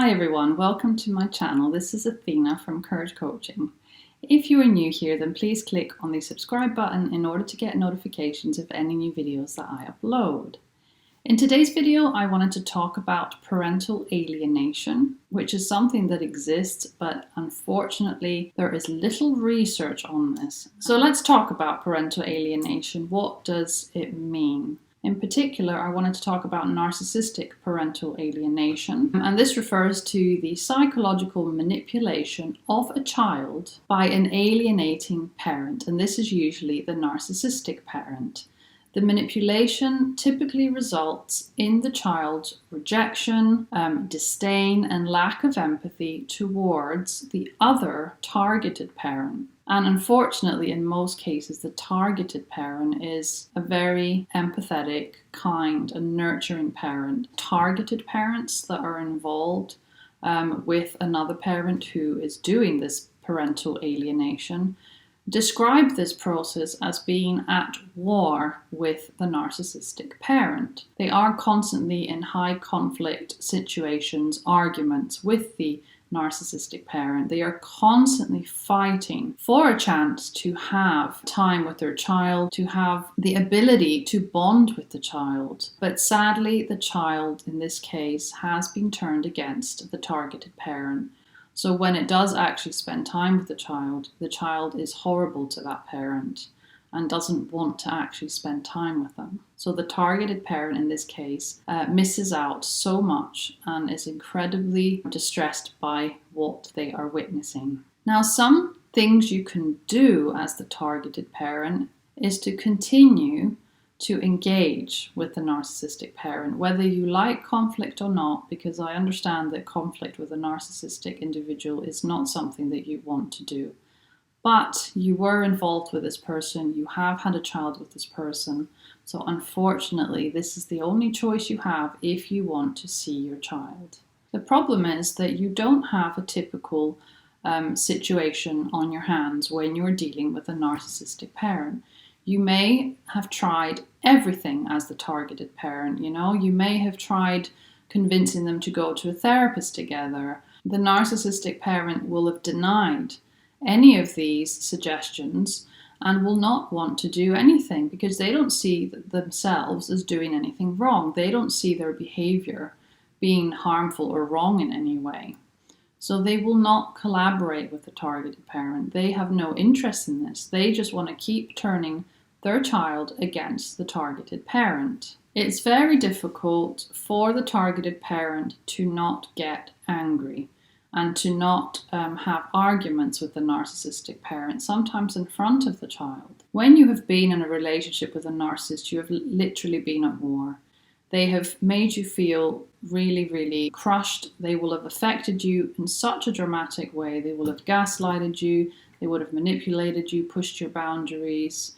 Hi everyone, welcome to my channel. This is Athena from Courage Coaching. If you are new here, then please click on the subscribe button in order to get notifications of any new videos that I upload. In today's video, I wanted to talk about parental alienation, which is something that exists, but unfortunately there is little research on this. So let's talk about parental alienation. What does it mean? In particular, I wanted to talk about narcissistic parental alienation, and this refers to the psychological manipulation of a child by an alienating parent, and this is usually the narcissistic parent. The manipulation typically results in the child's rejection, disdain, and lack of empathy towards the other targeted parent. And unfortunately, in most cases, the targeted parent is a very empathetic, kind, and nurturing parent. Targeted parents that are involved with another parent who is doing this parental alienation describe this process as being at war with the narcissistic parent. They are constantly in high conflict situations, arguments with the narcissistic parent. They are constantly fighting for a chance to have time with their child, to have the ability to bond with the child. But sadly, the child in this case has been turned against the targeted parent. So when it does actually spend time with the child is horrible to that parent and doesn't want to actually spend time with them. So the targeted parent in this case misses out so much and is incredibly distressed by what they are witnessing. Now, some things you can do as the targeted parent is to continue to engage with the narcissistic parent, whether you like conflict or not, because I understand that conflict with a narcissistic individual is not something that you want to do. But you were involved with this person, you have had a child with this person, so unfortunately this is the only choice you have if you want to see your child. The problem is that you don't have a typical situation on your hands when you're dealing with a narcissistic parent. You may have tried everything as the targeted parent, you may have tried convincing them to go to a therapist together. The narcissistic parent will have denied any of these suggestions and will not want to do anything because they don't see themselves as doing anything wrong. They don't see their behaviour being harmful or wrong in any way. So they will not collaborate with the targeted parent. They have no interest in this. They just want to keep turning their child against the targeted parent. It's very difficult for the targeted parent to not get angry and to not have arguments with the narcissistic parent, sometimes in front of the child. When you have been in a relationship with a narcissist, you have literally been at war. They have made you feel really, really crushed. They will have affected you in such a dramatic way. They will have gaslighted you. They would have manipulated you, pushed your boundaries,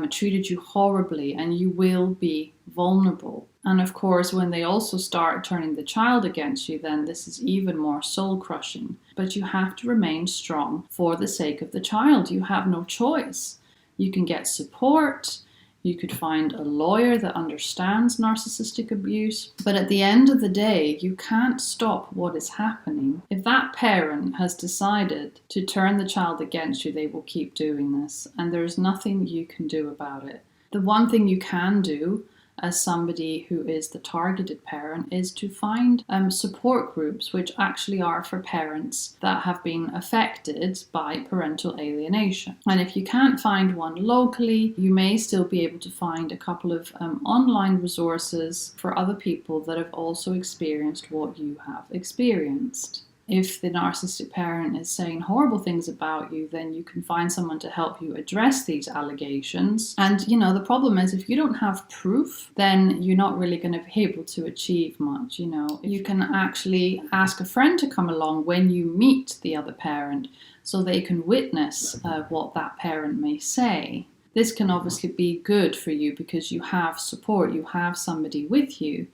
treated you horribly, and you will be vulnerable. And of course, when they also start turning the child against you, then this is even more soul-crushing. But you have to remain strong for the sake of the child. You have no choice. You can get support. You could find a lawyer that understands narcissistic abuse. But at the end of the day, you can't stop what is happening. If that parent has decided to turn the child against you, they will keep doing this. And there's nothing you can do about it. The one thing you can do as somebody who is the targeted parent is to find support groups which actually are for parents that have been affected by parental alienation. And if you can't find one locally, you may still be able to find a couple of online resources for other people that have also experienced what you have experienced. If the narcissistic parent is saying horrible things about you, then you can find someone to help you address these allegations. And the problem is if you don't have proof, then you're not really going to be able to achieve much. You can actually ask a friend to come along when you meet the other parent so they can witness what that parent may say. This can obviously be good for you because you have support, you have somebody with you.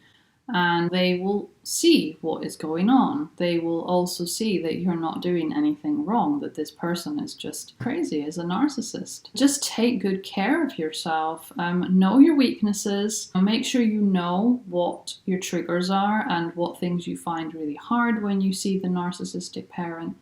and they will see what is going on. They will also see that you're not doing anything wrong, that this person is just crazy, is a narcissist. Just take good care of yourself. Know your weaknesses. Make sure you know what your triggers are and what things you find really hard when you see the narcissistic parent.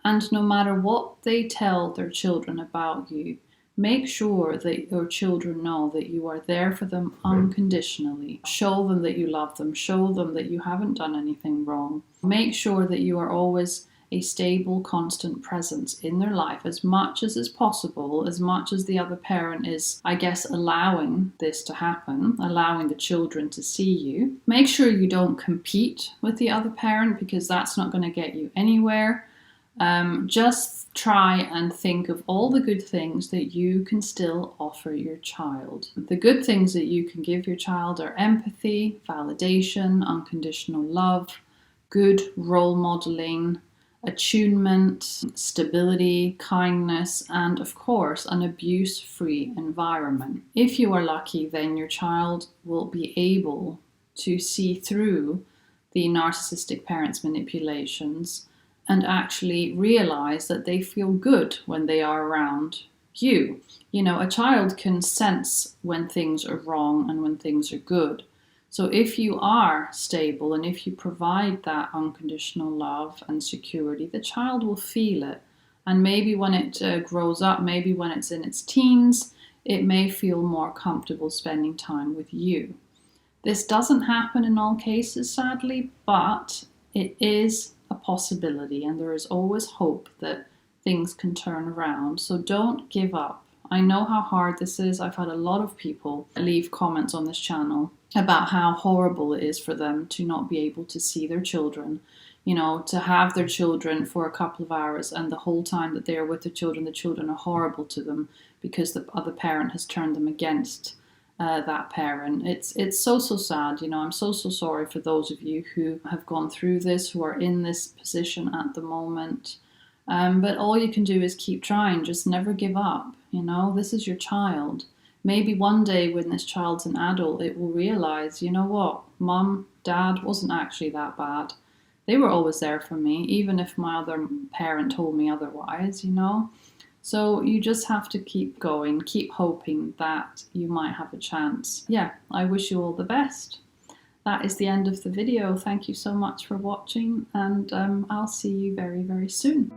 And no matter what they tell their children about you, make sure that your children know that you are there for them unconditionally. Show them that you love them. Show them that you haven't done anything wrong. Make sure that you are always a stable, constant presence in their life as much as is possible, as much as the other parent is, I guess, allowing this to happen, allowing the children to see you. Make sure you don't compete with the other parent, because that's not going to get you anywhere. Just try and think of all the good things that you can still offer your child. The good things that you can give your child are empathy, validation, unconditional love, good role modeling, attunement, stability, kindness, and of course, an abuse-free environment. If you are lucky, then your child will be able to see through the narcissistic parent's manipulations and actually realize that they feel good when they are around you. You know, a child can sense when things are wrong and when things are good. So if you are stable and if you provide that unconditional love and security, the child will feel it. And maybe when it grows up, maybe when it's in its teens, it may feel more comfortable spending time with you. This doesn't happen in all cases, sadly, but it is a possibility, and there is always hope that things can turn around. So don't give up. I know how hard this is. I've had a lot of people leave comments on this channel about how horrible it is for them to not be able to see their children, you know, to have their children for a couple of hours, and the whole time that they're with the children are horrible to them because the other parent has turned them against that parent. It's so sad. You know, I'm so sorry for those of you who have gone through this, who are in this position at the moment. But all you can do is keep trying. Just never give up. You know, this is your child. Maybe one day when this child's an adult, it will realize, you know what, mom, dad wasn't actually that bad. They were always there for me, even if my other parent told me otherwise, you know. So you just have to keep going, keep hoping that you might have a chance. Yeah, I wish you all the best. That is the end of the video. Thank you so much for watching, and I'll see you very, very soon.